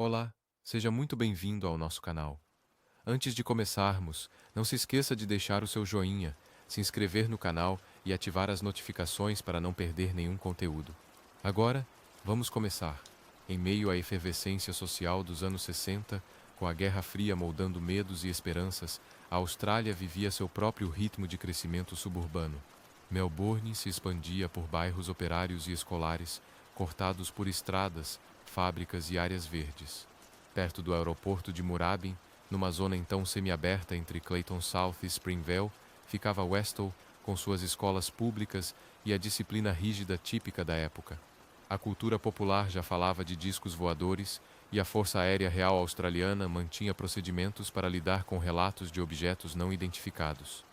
Olá, seja muito bem-vindo ao nosso canal. Antes de começarmos, não se esqueça de deixar o seu joinha, se inscrever no canal e ativar as notificações para não perder nenhum conteúdo. Agora, vamos começar. Em meio à efervescência social dos anos 60, com a Guerra Fria moldando medos e esperanças, a Austrália vivia seu próprio ritmo de crescimento suburbano. Melbourne se expandia por bairros operários e escolares, cortados por estradas, fábricas e áreas verdes. Perto do aeroporto de Moorabbin, numa zona então semiaberta entre Clayton South e Springvale, ficava Westall, com suas escolas públicas e a disciplina rígida típica da época. A cultura popular já falava de discos voadores e a Força Aérea Real Australiana mantinha procedimentos para lidar com relatos de objetos não identificados.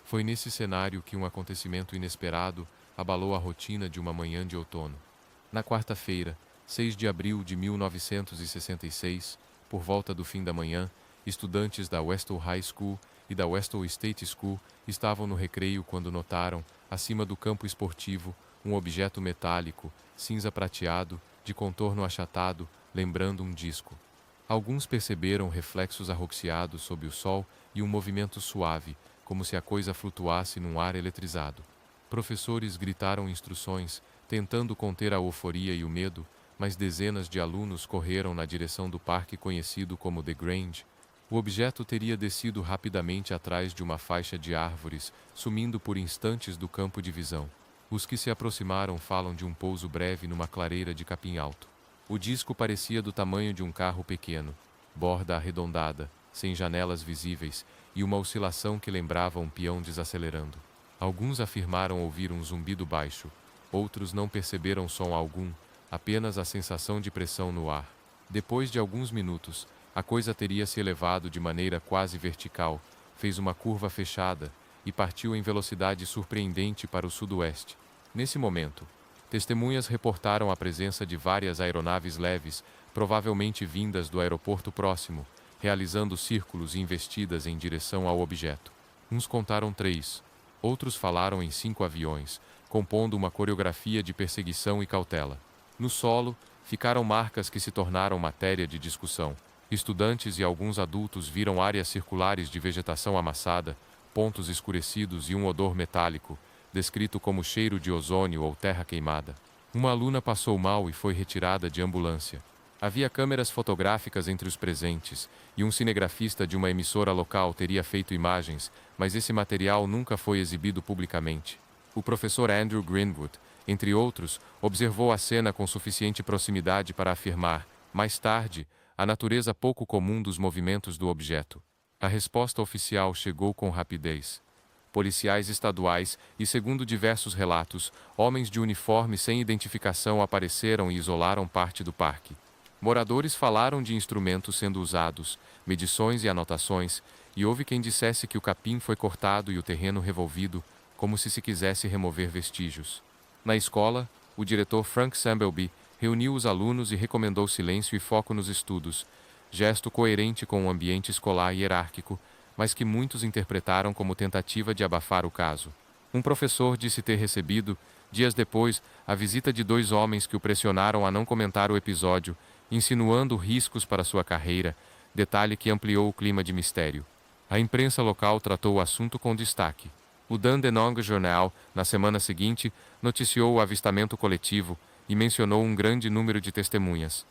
Foi nesse cenário que um acontecimento inesperado abalou a rotina de uma manhã de outono. Na quarta-feira, 6 de abril de 1966, por volta do fim da manhã, estudantes da Westall High School e da Westall State School estavam no recreio quando notaram, acima do campo esportivo, um objeto metálico, cinza prateado, de contorno achatado, lembrando um disco. Alguns perceberam reflexos arroxeados sob o sol e um movimento suave, como se a coisa flutuasse num ar eletrizado. Professores gritaram instruções, tentando conter a euforia e o medo, mas dezenas de alunos correram na direção do parque conhecido como The Grange. O objeto teria descido rapidamente atrás de uma faixa de árvores, sumindo por instantes do campo de visão. Os que se aproximaram falam de um pouso breve numa clareira de capim alto. O disco parecia do tamanho de um carro pequeno, borda arredondada, sem janelas visíveis, e uma oscilação que lembrava um peão desacelerando. Alguns afirmaram ouvir um zumbido baixo, outros não perceberam som algum, apenas a sensação de pressão no ar. Depois de alguns minutos, a coisa teria se elevado de maneira quase vertical, fez uma curva fechada e partiu em velocidade surpreendente para o sudoeste. Nesse momento, testemunhas reportaram a presença de várias aeronaves leves, provavelmente vindas do aeroporto próximo, realizando círculos e investidas em direção ao objeto. Uns contaram 3, outros falaram em 5 aviões, compondo uma coreografia de perseguição e cautela. No solo, ficaram marcas que se tornaram matéria de discussão. Estudantes e alguns adultos viram áreas circulares de vegetação amassada, pontos escurecidos e um odor metálico, descrito como cheiro de ozônio ou terra queimada. Uma aluna passou mal e foi retirada de ambulância. Havia câmeras fotográficas entre os presentes, e um cinegrafista de uma emissora local teria feito imagens, mas esse material nunca foi exibido publicamente. O professor Andrew Greenwood, entre outros, observou a cena com suficiente proximidade para afirmar, mais tarde, a natureza pouco comum dos movimentos do objeto. A resposta oficial chegou com rapidez. Policiais estaduais e, segundo diversos relatos, homens de uniforme sem identificação apareceram e isolaram parte do parque. Moradores falaram de instrumentos sendo usados, medições e anotações, e houve quem dissesse que o capim foi cortado e o terreno revolvido, como se quisesse remover vestígios. Na escola, o diretor Frank Sambleby reuniu os alunos e recomendou silêncio e foco nos estudos, gesto coerente com o ambiente escolar hierárquico, mas que muitos interpretaram como tentativa de abafar o caso. Um professor disse ter recebido, dias depois, a visita de 2 homens que o pressionaram a não comentar o episódio, insinuando riscos para sua carreira, detalhe que ampliou o clima de mistério. A imprensa local tratou o assunto com destaque. O Dandenong Journal, na semana seguinte, noticiou o avistamento coletivo e mencionou um grande número de testemunhas.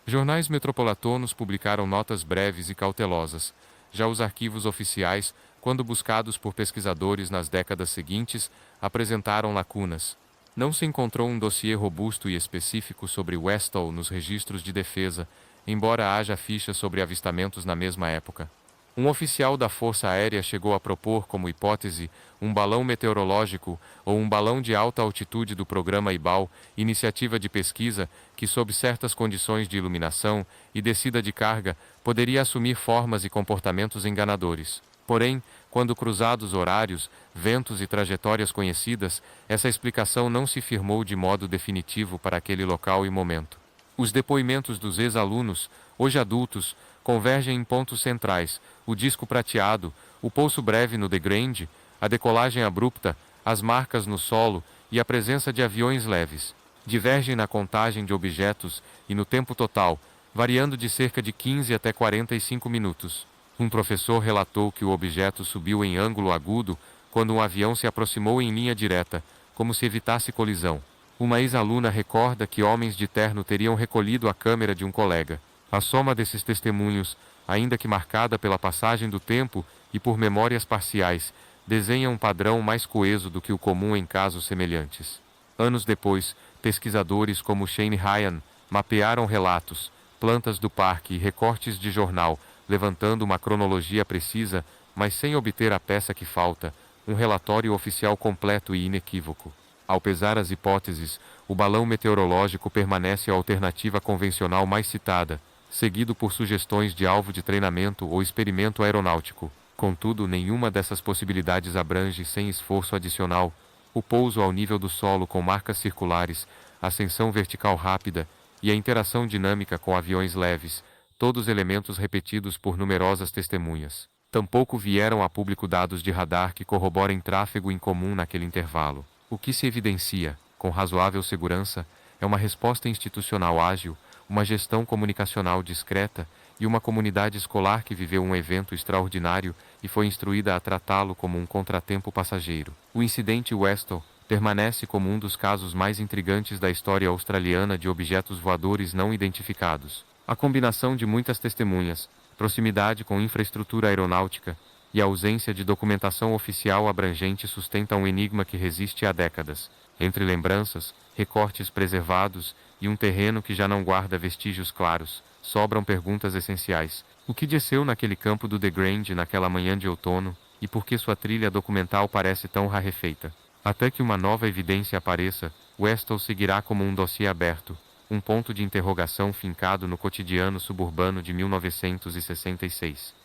Jornais metropolitanos publicaram notas breves e cautelosas. Já os arquivos oficiais, quando buscados por pesquisadores nas décadas seguintes, apresentaram lacunas. Não se encontrou um dossiê robusto e específico sobre Westall nos registros de defesa, embora haja fichas sobre avistamentos na mesma época. Um oficial da Força Aérea chegou a propor como hipótese um balão meteorológico ou um balão de alta altitude do programa IBAL, iniciativa de pesquisa que, sob certas condições de iluminação e descida de carga, poderia assumir formas e comportamentos enganadores. Porém, quando cruzados horários, ventos e trajetórias conhecidas, essa explicação não se firmou de modo definitivo para aquele local e momento. Os depoimentos dos ex-alunos, hoje adultos, convergem em pontos centrais: o disco prateado, o pouso breve no The Grange, a decolagem abrupta, as marcas no solo e a presença de aviões leves. Divergem na contagem de objetos e no tempo total, variando de cerca de 15 até 45 minutos. Um professor relatou que o objeto subiu em ângulo agudo quando um avião se aproximou em linha direta, como se evitasse colisão. Uma ex-aluna recorda que homens de terno teriam recolhido a câmera de um colega. A soma desses testemunhos, ainda que marcada pela passagem do tempo e por memórias parciais, desenha um padrão mais coeso do que o comum em casos semelhantes. Anos depois, pesquisadores como Shane Ryan mapearam relatos, plantas do parque e recortes de jornal, levantando uma cronologia precisa, mas sem obter a peça que falta, um relatório oficial completo e inequívoco. Ao pesar as hipóteses, o balão meteorológico permanece a alternativa convencional mais citada, seguido por sugestões de alvo de treinamento ou experimento aeronáutico. Contudo, nenhuma dessas possibilidades abrange, sem esforço adicional, o pouso ao nível do solo com marcas circulares, ascensão vertical rápida e a interação dinâmica com aviões leves, todos elementos repetidos por numerosas testemunhas. Tampouco vieram a público dados de radar que corroborem tráfego incomum naquele intervalo. O que se evidencia, com razoável segurança, é uma resposta institucional ágil, uma gestão comunicacional discreta e uma comunidade escolar que viveu um evento extraordinário e foi instruída a tratá-lo como um contratempo passageiro. O incidente Westall permanece como um dos casos mais intrigantes da história australiana de objetos voadores não identificados. A combinação de muitas testemunhas, proximidade com infraestrutura aeronáutica e a ausência de documentação oficial abrangente sustenta um enigma que resiste há décadas. Entre lembranças, recortes preservados e um terreno que já não guarda vestígios claros, sobram perguntas essenciais. O que desceu naquele campo do The Grange naquela manhã de outono, e por que sua trilha documental parece tão rarefeita? Até que uma nova evidência apareça, Westall seguirá como um dossiê aberto, um ponto de interrogação fincado no cotidiano suburbano de 1966.